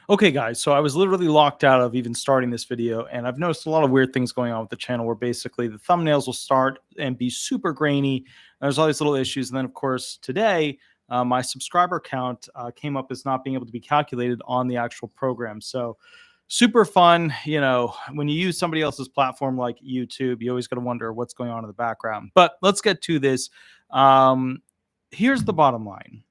Okay, guys, so I was literally locked out of even starting this video, and I've noticed a lot of weird things going on with the channel where basically the thumbnails will start and be super grainy. And there's all these little issues. And then, of course, today, my subscriber count came up as not being able to be calculated on the actual program. So, super fun. You know, when you use somebody else's platform like YouTube, you always got to wonder what's going on in the background. But let's get to this. Um, Here's the bottom line.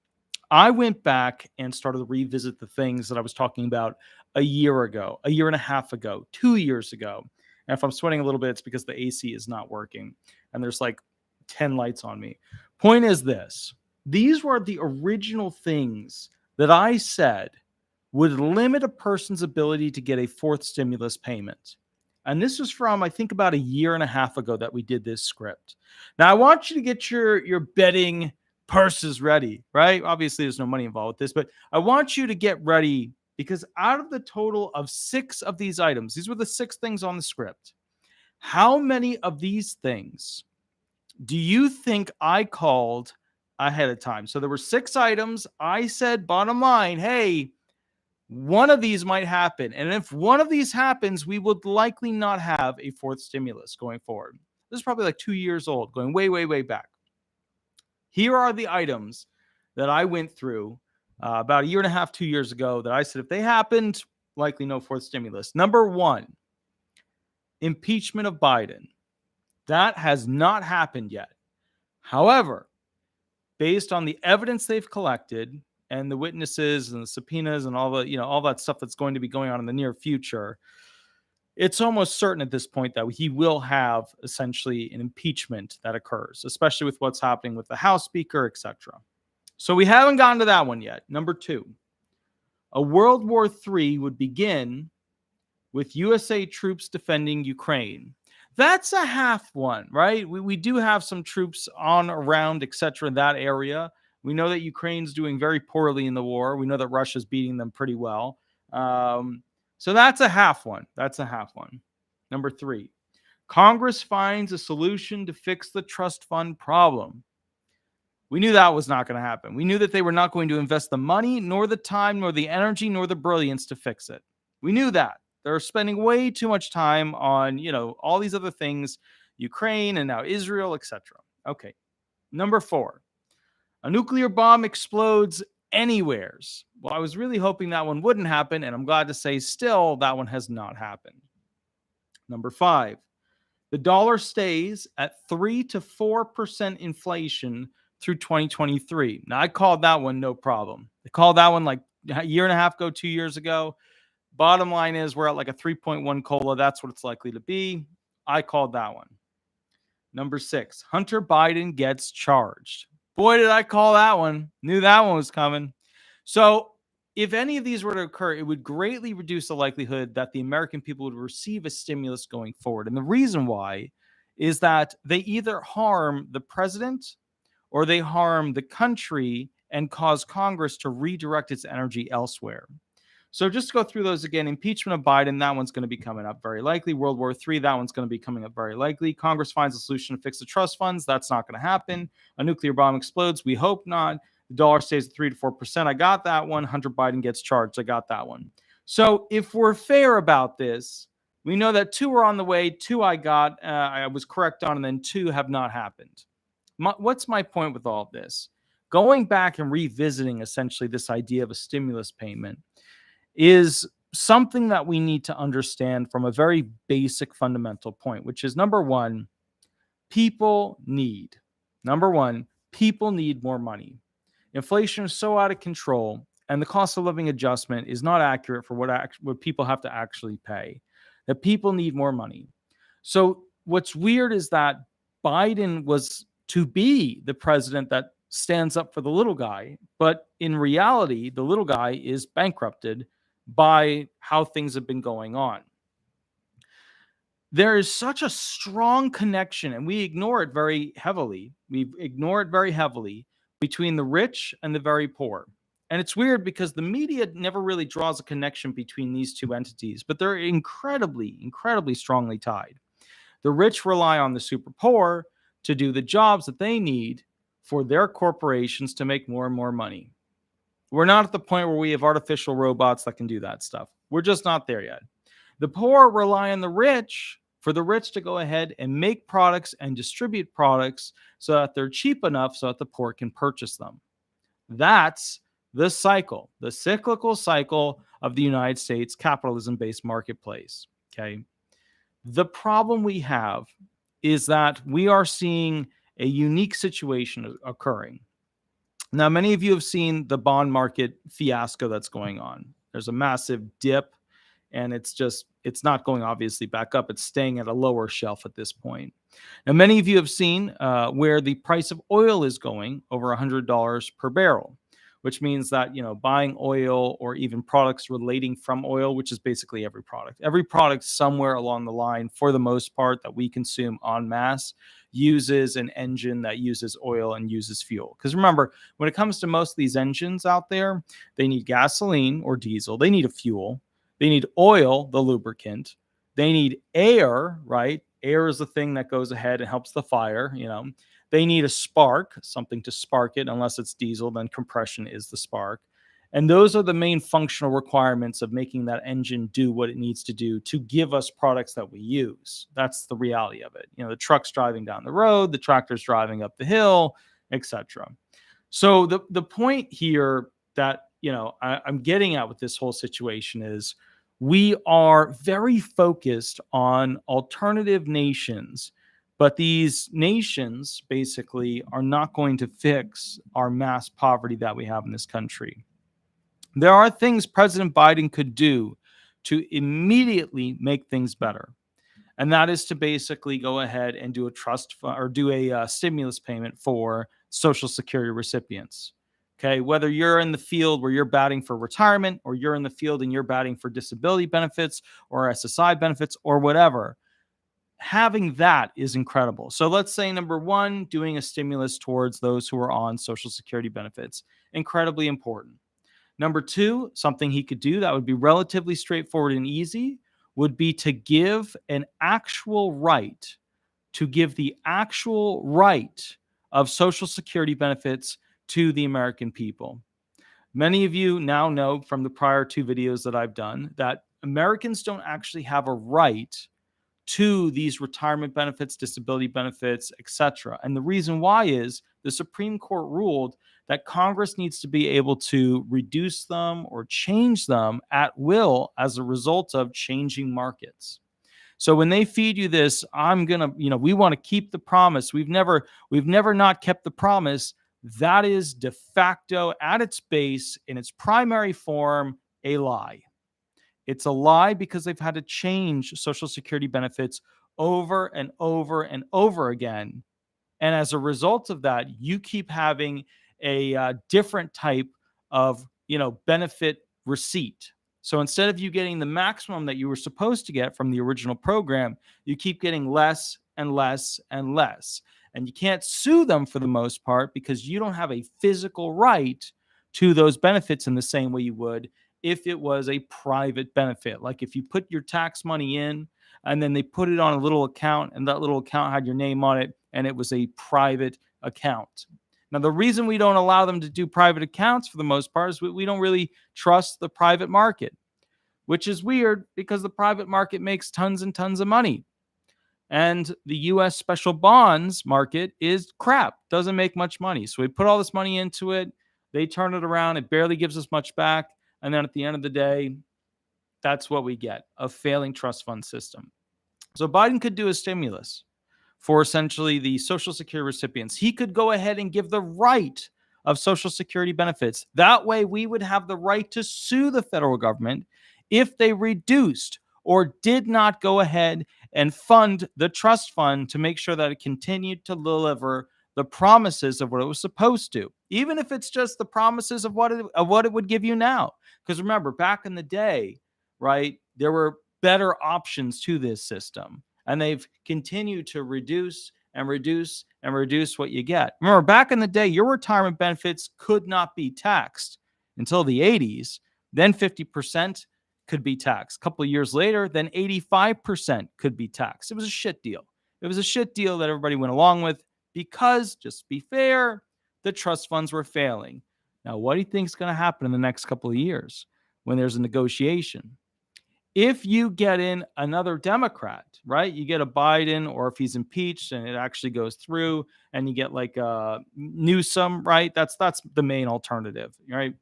I went back and started to revisit the things that I was talking about a year ago, a year and a half ago, 2 years ago. And if I'm sweating a little bit, it's because the AC is not working and there's like 10 lights on me. Point is this: these were the original things that I said would limit a person's ability to get a fourth stimulus payment. And this was from, I think, about a year and a half ago that we did this script. Now, I want you to get your betting purses ready, right? Obviously, there's no money involved with this, but I want you to get ready because out of the total of 6 of these items, these were the 6 things on the script. How many of these things do you think I called ahead of time? So there were 6 items. I said, bottom line, hey, one of these might happen. And if one of these happens, we would likely not have a fourth stimulus going forward. This is probably like 2 years old, going way, way, way back. Here are the items that I went through about a year and a half, 2 years ago that I said, if they happened, likely no fourth stimulus. Number 1, impeachment of Biden. That has not happened yet. However, based on the evidence they've collected and the witnesses and the subpoenas and all the, all that stuff that's going to be going on in the near future, it's almost certain at this point that he will have essentially an impeachment that occurs, especially with what's happening with the House Speaker, etc. So we haven't gotten to that one yet. Number 2, a World War III would begin with USA troops defending Ukraine. That's a half one, right? We do have some troops on, around, etc. in that area. We know that Ukraine's doing very poorly in the war. We know that Russia's beating them pretty well. So that's a half one. That's a half one. Number 3, Congress finds a solution to fix the trust fund problem. We knew that was not going to happen. We knew that they were not going to invest the money, nor the time, nor the energy, nor the brilliance to fix it. We knew that. They're spending way too much time on, all these other things, Ukraine and now Israel, etc. Okay. Number 4, a nuclear bomb explodes anywheres. Well, I was really hoping that one wouldn't happen, and I'm glad to say still that one has not happened. Number 5, the dollar stays at 3 to 4% inflation through 2023. Now, I called that one no problem. I called that one like a year and a half ago, 2 years ago. Bottom line is we're at like a 3.1 COLA. That's what it's likely to be. I called that one. Number 6, Hunter Biden gets charged. Boy, did I call that one. Knew that one was coming. So if any of these were to occur, it would greatly reduce the likelihood that the American people would receive a stimulus going forward. And the reason why is that they either harm the president or they harm the country and cause Congress to redirect its energy elsewhere. So just to go through those again, impeachment of Biden, that one's going to be coming up very likely. World War III, that one's going to be coming up very likely. Congress finds a solution to fix the trust funds. That's not going to happen. A nuclear bomb explodes. We hope not. The dollar stays at 3 to 4%. I got that one. Hunter Biden gets charged. I got that one. So if we're fair about this, we know that 2 are on the way. 2 I got, I was correct on, and then 2 have not happened. What's my point with all of this? Going back and revisiting essentially this idea of a stimulus payment is something that we need to understand from a very basic fundamental point, which is number 1, people need more money. Inflation is so out of control, and the cost of living adjustment is not accurate for what people have to actually pay, that people need more money. So what's weird is that Biden was to be the president that stands up for the little guy, but in reality, the little guy is bankrupted by how things have been going on. There is such a strong connection, and we ignore it very heavily. We ignore it very heavily between the rich and the very poor. And it's weird because the media never really draws a connection between these two entities, but they're incredibly, incredibly strongly tied. The rich rely on the super poor to do the jobs that they need for their corporations to make more and more money. We're not at the point where we have artificial robots that can do that stuff. We're just not there yet. The poor rely on the rich for the rich to go ahead and make products and distribute products so that they're cheap enough so that the poor can purchase them. That's the cycle, the cyclical cycle of the United States capitalism-based marketplace. Okay. The problem we have is that we are seeing a unique situation occurring. Now, many of you have seen the bond market fiasco that's going on. There's a massive dip, and it's not going obviously back up. It's staying at a lower shelf at this point. Now, many of you have seen where the price of oil is going over $100 per barrel, which means that, buying oil or even products relating from oil, which is basically every product somewhere along the line, for the most part, that we consume en masse, uses an engine that uses oil and uses fuel. Because remember, when it comes to most of these engines out there, they need gasoline or diesel. They need a fuel. They need oil, the lubricant. They need air, right? Air is the thing that goes ahead and helps the fire, They need a spark, something to spark it. Unless it's diesel, then compression is the spark. And those are the main functional requirements of making that engine do what it needs to do to give us products that we use. That's the reality of it. The truck's driving down the road, the tractor's driving up the hill, etc. So the point here that I'm getting at with this whole situation is we are very focused on alternative nations, but these nations basically are not going to fix our mass poverty that we have in this country. There are things President Biden could do to immediately make things better. And that is to basically go ahead and do a trust fund or do a stimulus payment for Social Security recipients. Okay, whether you're in the field where you're batting for retirement, or you're in the field and you're batting for disability benefits or SSI benefits or whatever, having that is incredible. So let's say, number one, doing a stimulus towards those who are on Social Security benefits, incredibly important. Number two, something he could do that would be relatively straightforward and easy would be to give the actual right of Social Security benefits to the American people. Many of you now know from the prior two videos that I've done that Americans don't actually have a right to these retirement benefits, disability benefits, etc. And the reason why is the Supreme Court ruled that Congress needs to be able to reduce them or change them at will as a result of changing markets. So when they feed you this, we want to keep the promise. We've never not kept the promise. That is de facto, at its base, in its primary form, a lie. It's a lie because they've had to change Social Security benefits over and over and over again. And as a result of that, you keep having a different type of, benefit receipt. So instead of you getting the maximum that you were supposed to get from the original program, you keep getting less and less and less. And you can't sue them for the most part because you don't have a physical right to those benefits in the same way you would if it was a private benefit. Like if you put your tax money in and then they put it on a little account and that little account had your name on it and it was a private account. Now, the reason we don't allow them to do private accounts for the most part is we don't really trust the private market, which is weird because the private market makes tons and tons of money. And the U.S. special bonds market is crap, doesn't make much money. So we put all this money into it. They turn it around. It barely gives us much back. And then at the end of the day, that's what we get, a failing trust fund system. So Biden could do a stimulus for essentially the Social Security recipients. He could go ahead and give the right of Social Security benefits. That way we would have the right to sue the federal government if they reduced or did not go ahead and fund the trust fund to make sure that it continued to deliver the promises of what it was supposed to, even if it's just the promises of what it would give you now. Because remember, back in the day, right, there were better options to this system, and they've continued to reduce and reduce and reduce what you get. Remember, back in the day, your retirement benefits could not be taxed until the 80s. Then 50% could be taxed. A couple of years later, then 85% could be taxed. It was a shit deal. It was a shit deal that everybody went along with because, just to be fair, the trust funds were failing. Now, what do you think is going to happen in the next couple of years when there's a negotiation? If you get in another Democrat, right? You get a Biden, or if he's impeached and it actually goes through, and you get like Newsom, right? That's the main alternative, right?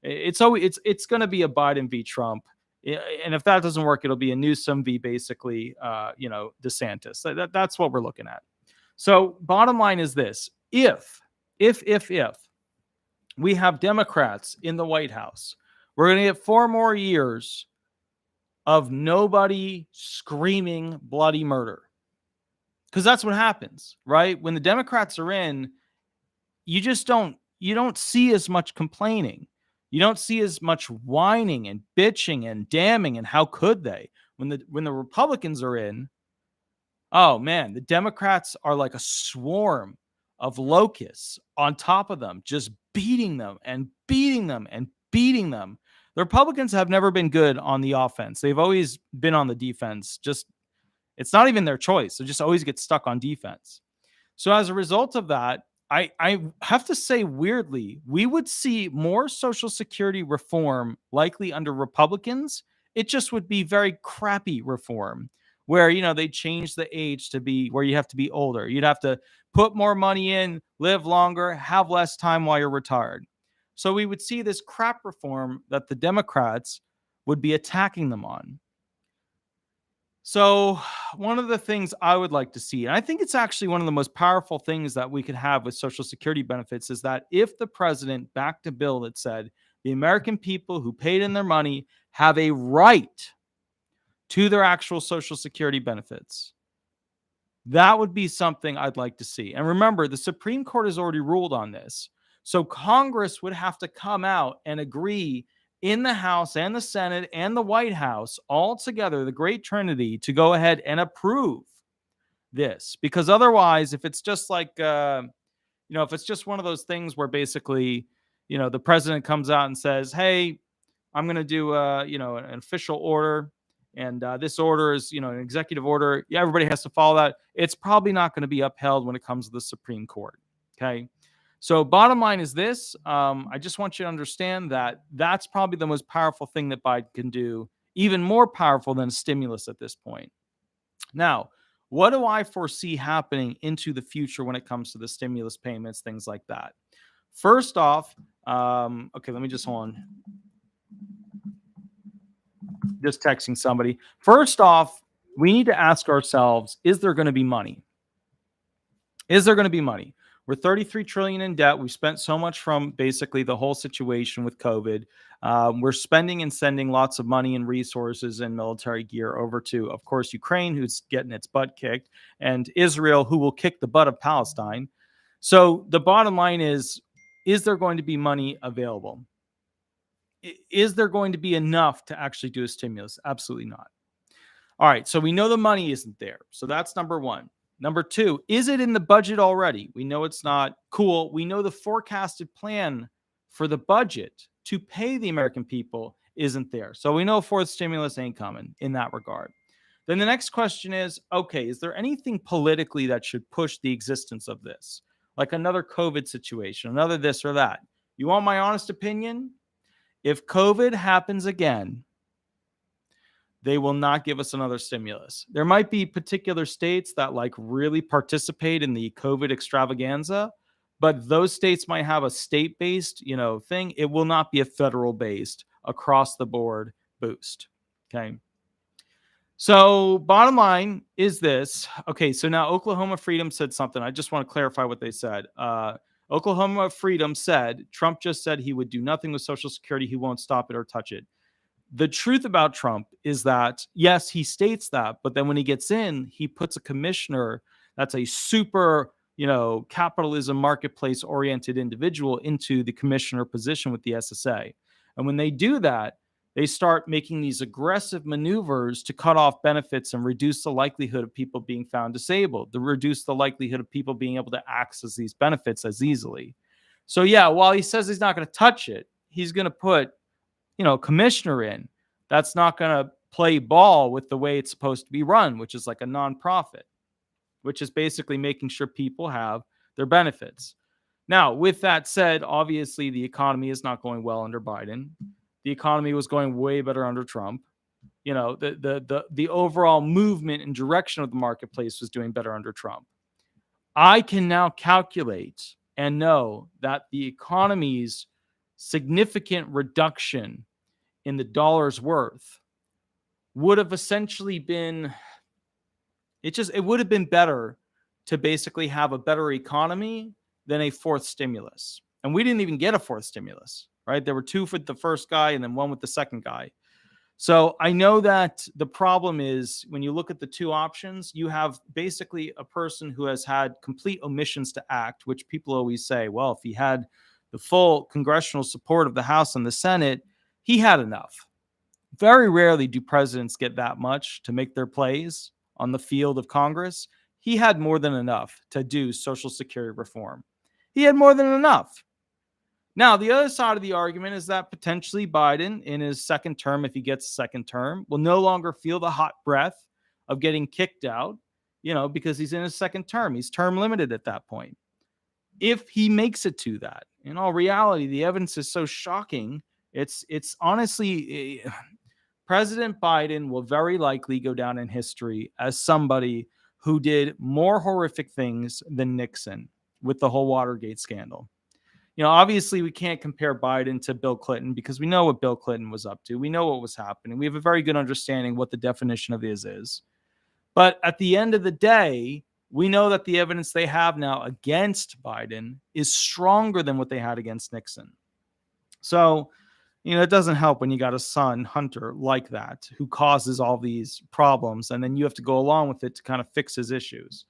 It's going to be a Biden v. Trump, and if that doesn't work, it'll be a Newsom v. basically, DeSantis. That's what we're looking at. So, bottom line is this: if we have Democrats in the White House, we're going to get 4 more years of nobody screaming bloody murder. Because that's what happens, right? When the Democrats are in, you don't see as much complaining. You don't see as much whining and bitching and damning and how could they. When the Republicans are in, oh man, the Democrats are like a swarm of locusts on top of them, just beating them and beating them and beating them. The Republicans have never been good on the offense. They've always been on the defense. Just, it's not even their choice. They just always get stuck on defense. So as a result of that, I have to say, weirdly, we would see more Social Security reform likely under Republicans. It just would be very crappy reform where, they change the age to be where you have to be older. You'd have to put more money in, live longer, have less time while you're retired. So we would see this crap reform that the Democrats would be attacking them on. So one of the things I would like to see, and I think it's actually one of the most powerful things that we could have with Social Security benefits, is that if the president backed a bill that said the American people who paid in their money have a right to their actual Social Security benefits, that would be something I'd like to see. And remember, the Supreme Court has already ruled on this. So Congress would have to come out and agree in the House and the Senate and the White House all together, the great trinity, to go ahead and approve this. Because otherwise, if it's just like, if it's just one of those things where basically, the president comes out and says, hey, I'm going to do, an official order. And this order is, an executive order. Yeah, everybody has to follow that. It's probably not going to be upheld when it comes to the Supreme Court. Okay. So bottom line is this. I just want you to understand that that's probably the most powerful thing that Biden can do, even more powerful than stimulus at this point. Now, what do I foresee happening into the future when it comes to the stimulus payments, things like that? First off, okay, let me just hold on. Just texting somebody. First off, we need to ask ourselves, is there going to be money? Is there going to be money? We're 33 trillion in debt. We've spent so much from basically the whole situation with COVID. We're spending and sending lots of money and resources and military gear over to, of course, Ukraine, who's getting its butt kicked, and Israel, who will kick the butt of Palestine. So the bottom line is there going to be money available? Is there going to be enough to actually do a stimulus? Absolutely not. All right, so we know the money isn't there. So that's number one. Number two, is it in the budget already? We know it's not. Cool. We know the forecasted plan for the budget to pay the American people isn't there. So we know a fourth stimulus ain't coming in that regard. Then the next question is, okay, is there anything politically that should push the existence of this? Like another COVID situation, another this or that. You want my honest opinion? If COVID happens again, they will not give us another stimulus. There might be particular states that like really participate in the COVID extravaganza, but those states might have a state-based, thing. It will not be a federal-based across the board boost. Okay. So bottom line is this. Okay. So now Oklahoma Freedom said something. I just want to clarify what they said. Oklahoma Freedom said, Trump just said he would do nothing with Social Security. He won't stop it or touch it. The truth about Trump is that, yes, he states that, but then when he gets in, he puts a commissioner that's a super, capitalism marketplace oriented individual into the commissioner position with the SSA. And when they do that, they start making these aggressive maneuvers to cut off benefits and reduce the likelihood of people being found disabled, to reduce the likelihood of people being able to access these benefits as easily. So yeah, while he says he's not going to touch it, he's going to put commissioner in that's not going to play ball with the way it's supposed to be run, which is like a nonprofit, which is basically making sure people have their benefits. Now, with that said, obviously the economy is not going well under Biden. The economy was going way better under Trump. You know, the overall movement and direction of the marketplace was doing better under Trump. I can now calculate and know that the economy's significant reduction in the dollar's worth would have essentially been, it would have been better to basically have a better economy than a fourth stimulus. And we didn't even get a fourth stimulus, right? There were two for the first guy and then one with the second guy. So I know that the problem is when you look at the two options, you have basically a person who has had complete omissions to act, which people always say, well, if he had the full congressional support of the House and the Senate, he had enough. Very rarely do presidents get that much to make their plays on the field of Congress. He had more than enough to do Social Security reform. He had more than enough. Now, the other side of the argument is that potentially Biden, in his second term, if he gets a second term, will no longer feel the hot breath of getting kicked out, because he's in his second term. He's term limited at that point. If he makes it to that, in all reality, the evidence is so shocking. It's honestly, President Biden will very likely go down in history as somebody who did more horrific things than Nixon with the whole Watergate scandal. Obviously we can't compare Biden to Bill Clinton because we know what Bill Clinton was up to. We know what was happening. We have a very good understanding what the definition of his is. But at the end of the day, we know that the evidence they have now against Biden is stronger than what they had against Nixon. So, it doesn't help when you got a son, Hunter, like that, who causes all these problems, and then you have to go along with it to kind of fix his issues.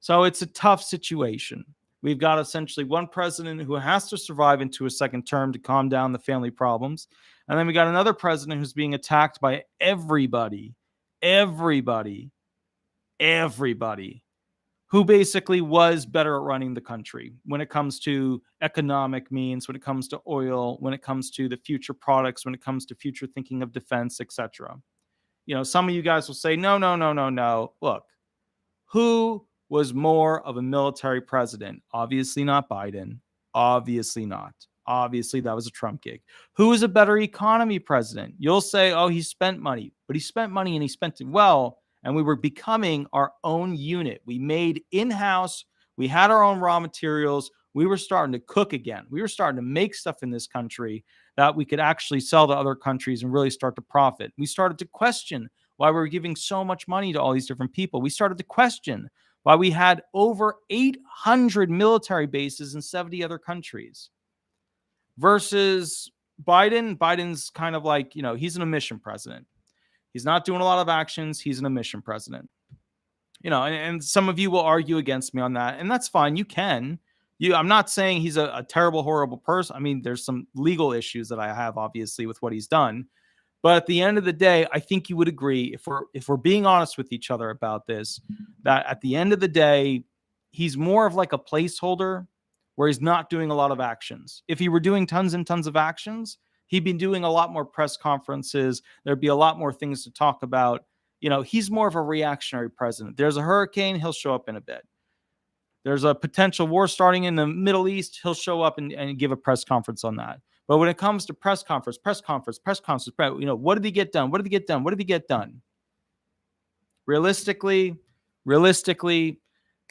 So it's a tough situation. We've got essentially one president who has to survive into a second term to calm down the family problems. And then we got another president who's being attacked by everybody who basically was better at running the country when it comes to economic means, when it comes to oil, when it comes to the future products, when it comes to future thinking of defense, etc. Some of you guys will say, no. Look, who was more of a military president? Obviously not Biden. Obviously not. Obviously that was a Trump gig. Who is a better economy president? You'll say, oh, he spent money. But he spent money and he spent it well. And we were becoming our own unit. We made in-house. We had our own raw materials. We were starting to cook again. We were starting to make stuff in this country that we could actually sell to other countries and really start to profit. We started to question why we were giving so much money to all these different people. We started to question why we had over 800 military bases in 70 other countries. Versus Biden. Biden's kind of like, he's an omission president. He's not doing a lot of actions. He's an omission president. And some of you will argue against me on that. And that's fine. You can. I'm not saying he's a terrible, horrible person. I mean, there's some legal issues that I have, obviously, with what he's done. But at the end of the day, I think you would agree, if we're being honest with each other about this, that at the end of the day, he's more of like a placeholder where he's not doing a lot of actions. If he were doing tons and tons of actions, he'd be doing a lot more press conferences. There'd be a lot more things to talk about. He's more of a reactionary president. There's a hurricane, he'll show up in a bit. There's a potential war starting in the Middle East, he'll show up and give a press conference on that. But when it comes to press conference, what did he get done? What did he get done? Realistically,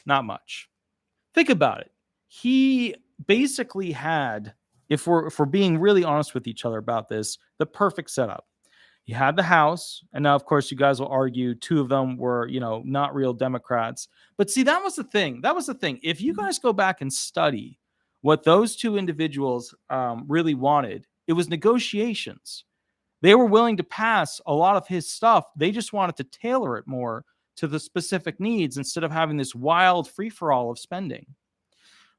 not much. Think about it. He basically had, if we're being really honest with each other about this, the perfect setup. He had the House, and now, of course, you guys will argue two of them were, not real Democrats. But see, that was the thing. If you guys go back and study what those two individuals really wanted, it was negotiations. They were willing to pass a lot of his stuff. They just wanted to tailor it more to the specific needs instead of having this wild free-for-all of spending,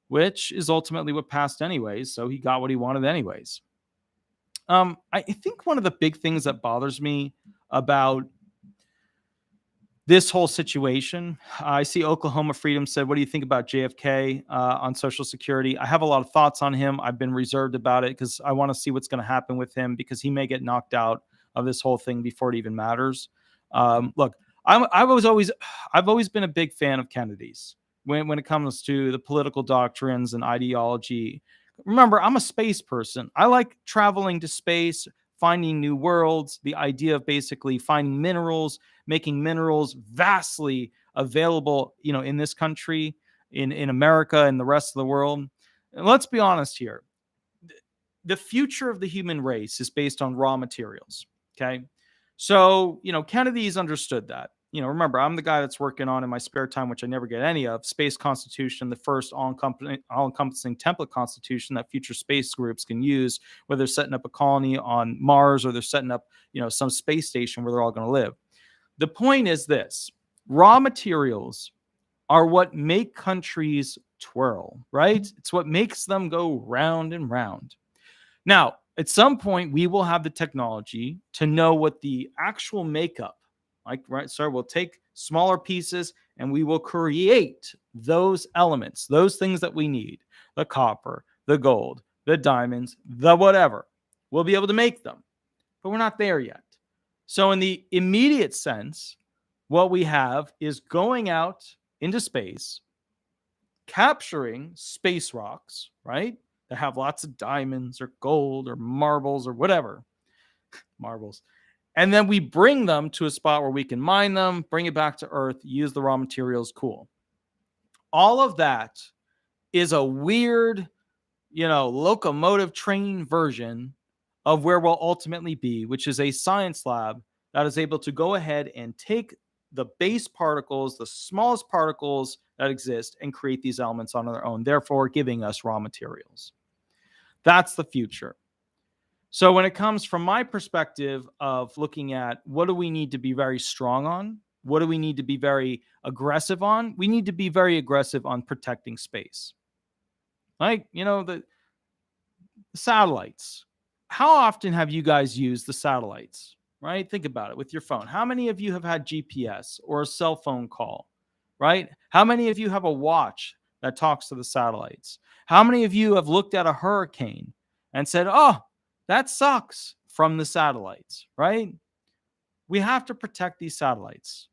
which is ultimately what passed anyways. So he got what he wanted anyways. I think one of the big things that bothers me about this whole situation, I see Oklahoma Freedom said, what do you think about JFK on Social Security? I have a lot of thoughts on him. I've been reserved about it because I want to see what's going to happen with him because he may get knocked out of this whole thing before it even matters. Look, I've always been a big fan of Kennedy's. when it comes to the political doctrines and ideology. Remember, I'm a space person. I like traveling to space, finding new worlds, the idea of basically finding minerals, making minerals vastly available, in this country, in America and the rest of the world. And let's be honest here. The future of the human race is based on raw materials. Okay. So, Kennedy's understood that. Remember, I'm the guy that's working on in my spare time, which I never get any of, Space Constitution, the first all-encompassing template constitution that future space groups can use, whether they're setting up a colony on Mars or they're setting up, some space station where they're all going to live. The point is this: raw materials are what make countries twirl, right? It's what makes them go round and round. Now, at some point, we will have the technology to know what the actual makeup, right? So we'll take smaller pieces and we will create those elements, those things that we need, the copper, the gold, the diamonds, the whatever. We'll be able to make them, but we're not there yet. So in the immediate sense, what we have is going out into space, capturing space rocks, right? That have lots of diamonds or gold or marbles or whatever. Marbles. And then we bring them to a spot where we can mine them, bring it back to Earth, use the raw materials. Cool. All of that is a weird, locomotive train version of where we'll ultimately be, which is a science lab that is able to go ahead and take the base particles, the smallest particles that exist, and create these elements on their own, therefore giving us raw materials. That's the future. So when it comes from my perspective of looking at what do we need to be very strong on, what do we need to be very aggressive on, we need to be very aggressive on protecting space. Like, the satellites. How often have you guys used the satellites, right? Think about it with your phone. How many of you have had GPS or a cell phone call, right? How many of you have a watch that talks to the satellites? How many of you have looked at a hurricane and said, oh, that sucks, from the satellites, right? We have to protect these satellites.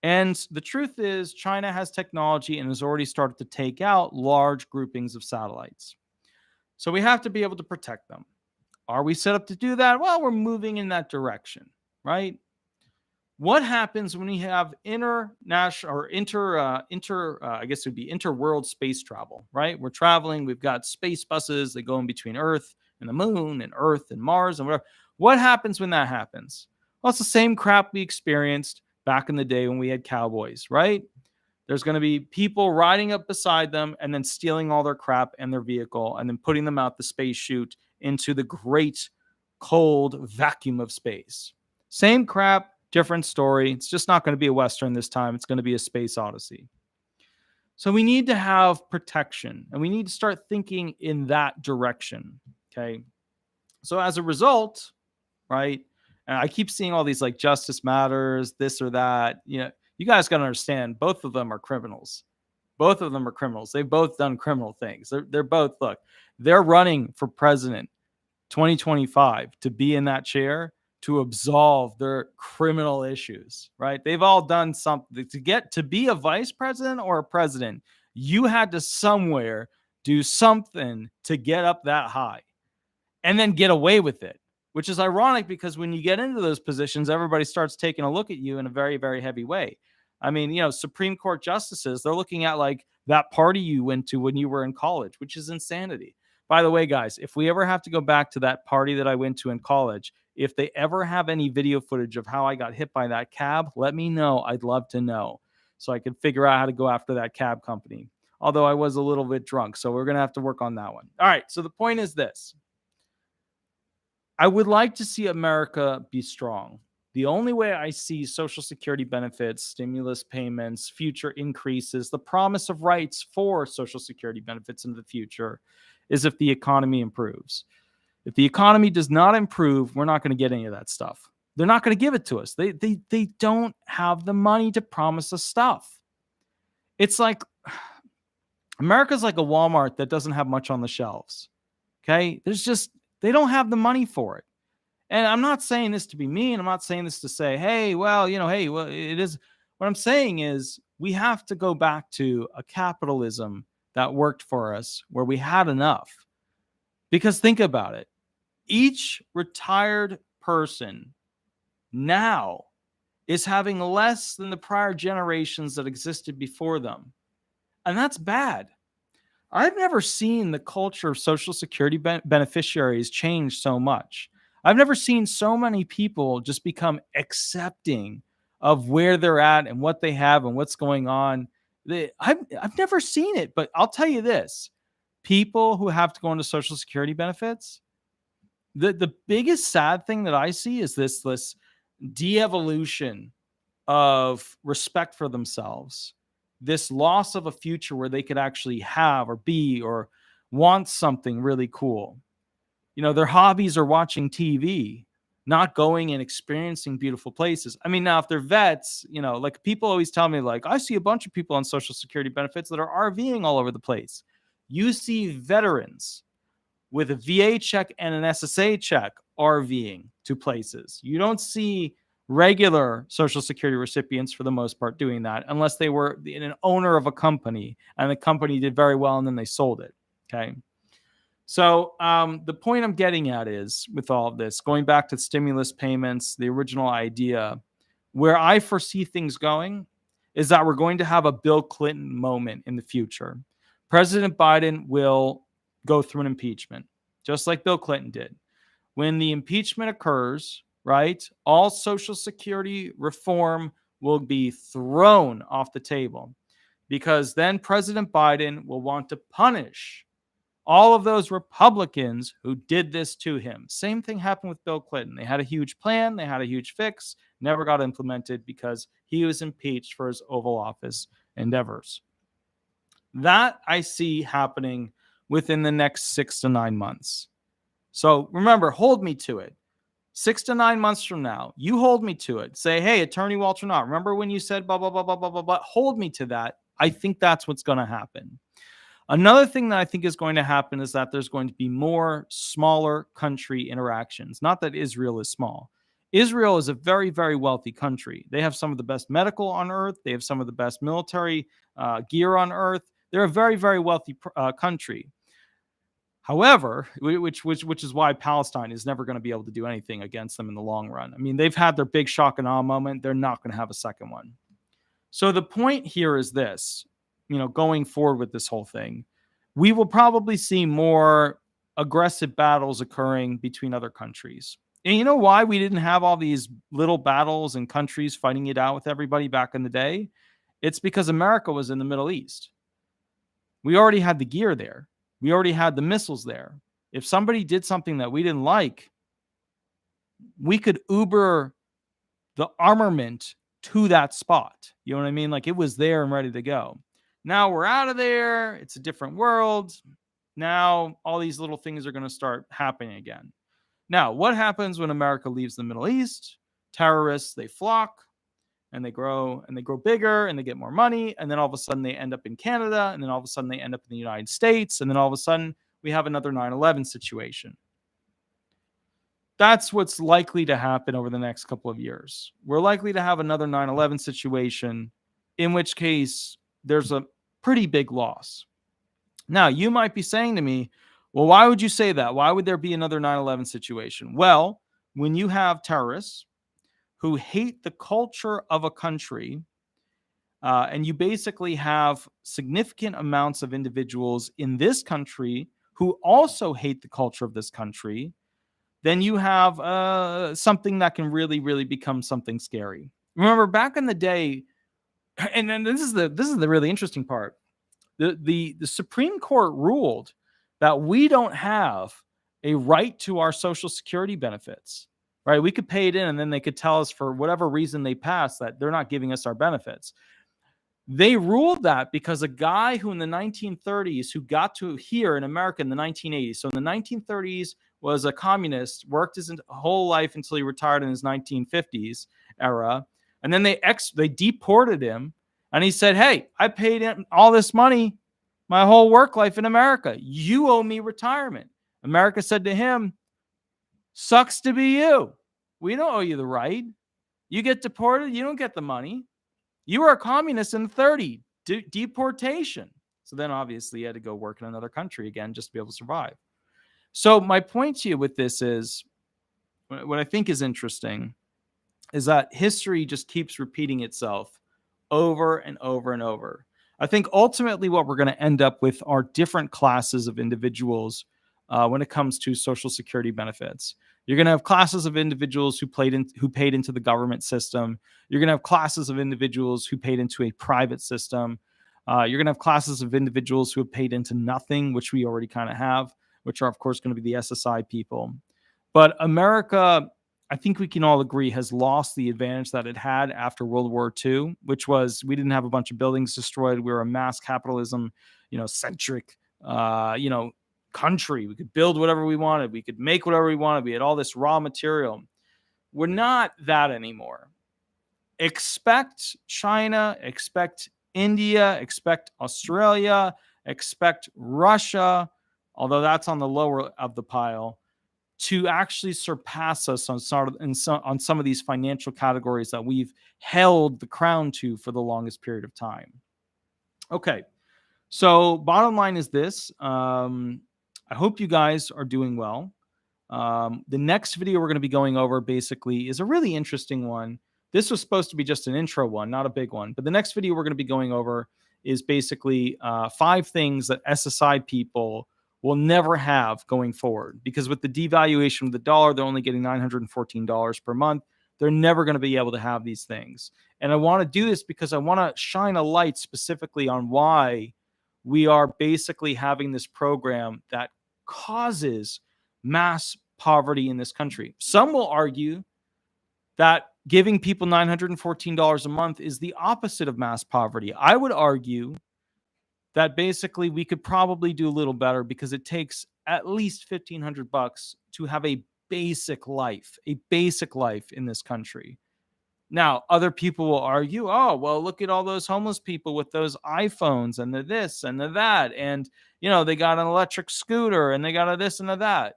And the truth is, China has technology and has already started to take out large groupings of satellites. So we have to be able to protect them. Are we set up to do that? Well, we're moving in that direction, right? What happens when we have international or I guess it would be interworld space travel, right? We're traveling, we've got space buses that go in between Earth and the moon and Earth and Mars and whatever. What happens when that happens? Well, it's the same crap we experienced back in the day when we had cowboys, right? There's going to be people riding up beside them and then stealing all their crap and their vehicle and then putting them out the space chute into the great cold vacuum of space. Same crap, different story. It's just not going to be a Western this time. It's going to be a space odyssey. So we need to have protection and we need to start thinking in that direction. Okay. So as a result, right, and I keep seeing all these like justice matters, this or that, you guys got to understand both of them are criminals. Both of them are criminals. They've both done criminal things. They're both, look, they're running for president 2025 to be in that chair to absolve their criminal issues, right? They've all done something to get to be a vice president or a president. You had to somewhere do something to get up that high and then get away with it, which is ironic because when you get into those positions, everybody starts taking a look at you in a very, very heavy way. I mean, Supreme Court justices, they're looking at like that party you went to when you were in college, which is insanity. By the way, guys, if we ever have to go back to that party that I went to in college, if they ever have any video footage of how I got hit by that cab, let me know. I'd love to know so I could figure out how to go after that cab company. Although I was a little bit drunk, so we're going to have to work on that one. All right, so the point is this. I would like to see America be strong. The only way I see Social Security benefits, stimulus payments, future increases, the promise of rights for Social Security benefits in the future is if the economy improves. If the economy does not improve, we're not going to get any of that stuff. They're not going to give it to us. They don't have the money to promise us stuff. It's like America's like a Walmart that doesn't have much on the shelves. Okay? They don't have the money for it. And I'm not saying this to be mean. I'm not saying this to say, hey, well, it is. What I'm saying is we have to go back to a capitalism that worked for us, where we had enough. Because think about it. Each retired person now is having less than the prior generations that existed before them. And that's bad. I've never seen the culture of Social Security beneficiaries change so much. I've never seen so many people just become accepting of where they're at and what they have and what's going on. I've never seen it, but I'll tell you this. People who have to go into Social Security benefits, the biggest sad thing that I see is this de-evolution of respect for themselves, this loss of a future where they could actually have or be or want something really cool. You know, their hobbies are watching TV, not going and experiencing beautiful places. I mean, now if they're vets, you know, like people always tell me, like, I see a bunch of people on Social Security benefits that are RVing all over the place. You see veterans with a VA check and an SSA check RVing to places. You don't see regular Social Security recipients, for the most part, doing that unless they were an owner of a company and the company did very well and then they sold it. Okay. So the point I'm getting at is, with all of this, going back to stimulus payments, the original idea, where I foresee things going is that we're going to have a Bill Clinton moment in the future. President Biden will go through an impeachment, just like Bill Clinton did. When the impeachment occurs, right, all Social Security reform will be thrown off the table, because then President Biden will want to punish all of those Republicans who did this to him. Same thing happened with Bill Clinton. They had a huge plan, they had a huge fix, never got implemented because he was impeached for his Oval Office endeavors. That I see happening within the next 6 to 9 months. So remember, hold me to it. 6 to 9 months from now, you hold me to it. Say, hey, Attorney Walter Hnot, remember when you said blah, blah, blah, blah, blah, blah, blah? Hold me to that. I think that's what's going to happen. Another thing that I think is going to happen is that there's going to be more smaller country interactions. Not that Israel is small. Israel is a very, very wealthy country. They have some of the best medical on earth. They have some of the best military gear on earth. They're a very, very wealthy country. However, which is why Palestine is never going to be able to do anything against them in the long run. I mean, they've had their big shock and awe moment. They're not going to have a second one. So the point here is this, you know, going forward with this whole thing, we will probably see more aggressive battles occurring between other countries. And you know why we didn't have all these little battles and countries fighting it out with everybody back in the day? It's because America was in the Middle East. We already had the gear there. We already had the missiles there. If somebody did something that we didn't like, we could Uber the armament to that spot. You know what I mean? Like, it was there and ready to go. Now we're out of there. It's a different world. Now all these little things are going to start happening again. Now, what happens when America leaves the Middle East? Terrorists, they flock and they grow bigger and they get more money. And then all of a sudden they end up in Canada. And then all of a sudden they end up in the United States. And then all of a sudden we have another 9/11 situation. That's what's likely to happen over the next couple of years. We're likely to have another 9/11 situation, in which case there's a pretty big loss. Now, you might be saying to me, well, why would you say that? Why would there be another 9/11 situation? Well, when you have terrorists who hate the culture of a country, and you basically have significant amounts of individuals in this country who also hate the culture of this country, then you have something that can really, really become something scary. Remember, back in the day, and then this is the really interesting part. The Supreme Court ruled that we don't have a right to our Social Security benefits. Right? We could pay it in, and then they could tell us for whatever reason they passed that they're not giving us our benefits. They ruled that because a guy who in the 1930s, who got to here in America in the 1980s, so in the 1930s was a communist, worked his whole life until he retired in his 1950s era, and then they deported him, and he said, hey, I paid in all this money my whole work life in America. You owe me retirement. America said to him, sucks to be you. We don't owe you the right. You get deported, you don't get the money. You were a communist in the 30s. Deportation. So then obviously you had to go work in another country again just to be able to survive. So my point to you with this is, what I think is interesting is that history just keeps repeating itself over and over and over. I think ultimately what we're going to end up with are different classes of individuals when it comes to Social Security benefits. You're going to have classes of individuals who paid into the government system. You're going to have classes of individuals who paid into a private system. You're going to have classes of individuals who have paid into nothing, which we already kind of have, which are, of course, going to be the SSI people. But America, I think we can all agree, has lost the advantage that it had after World War II, which was we didn't have a bunch of buildings destroyed. We were a mass capitalism, centric, country. We could build whatever we wanted. We could make whatever we wanted. We had all this raw material. We're not that anymore. Expect China, expect India, expect Australia, expect Russia, although that's on the lower of the pile, to actually surpass us on some of these financial categories that we've held the crown to for the longest period of time. Okay, so bottom line is this. I hope you guys are doing well. The next video we're going to be going over basically is a really interesting one. This was supposed to be just an intro one, not a big one. But the next video we're going to be going over is basically 5 things that SSI people will never have going forward. Because with the devaluation of the dollar, they're only getting $914 per month. They're never going to be able to have these things. And I want to do this because I want to shine a light specifically on why we are basically having this program that causes mass poverty in this country. Some will argue that giving people $914 a month is the opposite of mass poverty. I would argue that basically we could probably do a little better because it takes at least $1,500 to have a basic life in this country. Now, other people will argue, oh, well, look at all those homeless people with those iPhones and the this and the that. And, they got an electric scooter and they got a this and a that.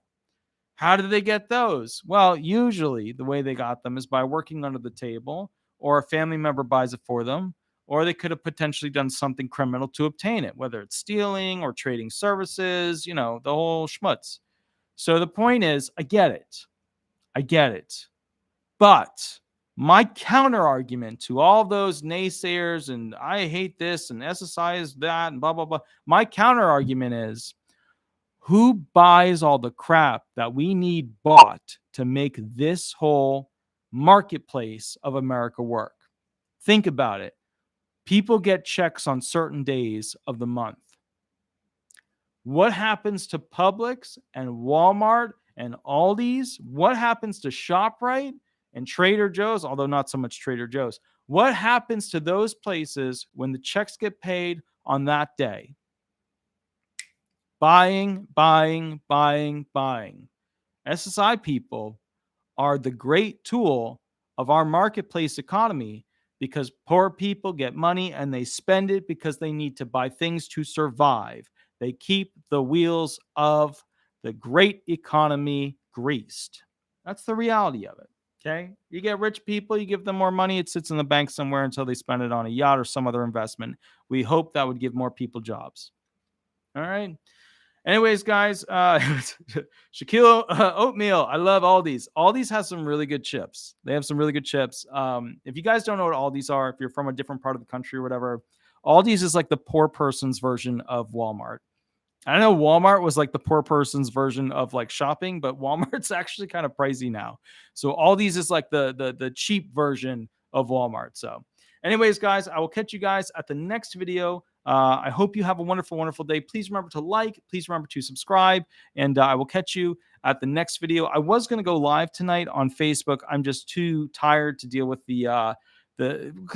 How did they get those? Well, usually the way they got them is by working under the table, or a family member buys it for them, or they could have potentially done something criminal to obtain it, whether it's stealing or trading services, the whole schmutz. So the point is, I get it. But my counter argument to all those naysayers and I hate this and SSI is that and blah, blah, blah. My counter argument is, who buys all the crap that we need bought to make this whole marketplace of America work? Think about it. People get checks on certain days of the month. What happens to Publix and Walmart and Aldi's? What happens to ShopRite and Trader Joe's? Although not so much Trader Joe's. What happens to those places when the checks get paid on that day? Buying. SSI people are the great tool of our marketplace economy because poor people get money and they spend it because they need to buy things to survive. They keep the wheels of the great economy greased. That's the reality of it. Okay. You get rich people, you give them more money, it sits in the bank somewhere until they spend it on a yacht or some other investment. We hope that would give more people jobs. All right. Anyways, guys, Shaquille Oatmeal. I love Aldi's. Aldi's has some really good chips. They have some really good chips. If you guys don't know what Aldi's are, if you're from a different part of the country or whatever, Aldi's is like the poor person's version of Walmart. I know Walmart was like the poor person's version of like shopping, but Walmart's actually kind of pricey now. So Aldi's is like the cheap version of Walmart. So anyways, guys, I will catch you guys at the next video. I hope you have a wonderful, wonderful day. Please remember to like, please remember to subscribe, and I will catch you at the next video. I was going to go live tonight on Facebook. I'm just too tired to deal with because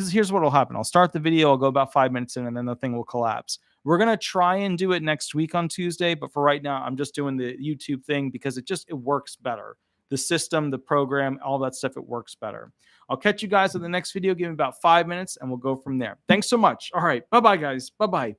here's what will happen. I'll start the video. I'll go about 5 minutes in and then the thing will collapse. We're going to try and do it next week on Tuesday. But for right now, I'm just doing the YouTube thing because it works better. The system, the program, all that stuff, it works better. I'll catch you guys in the next video. Give me about 5 minutes and we'll go from there. Thanks so much. All right. Bye-bye, guys. Bye-bye.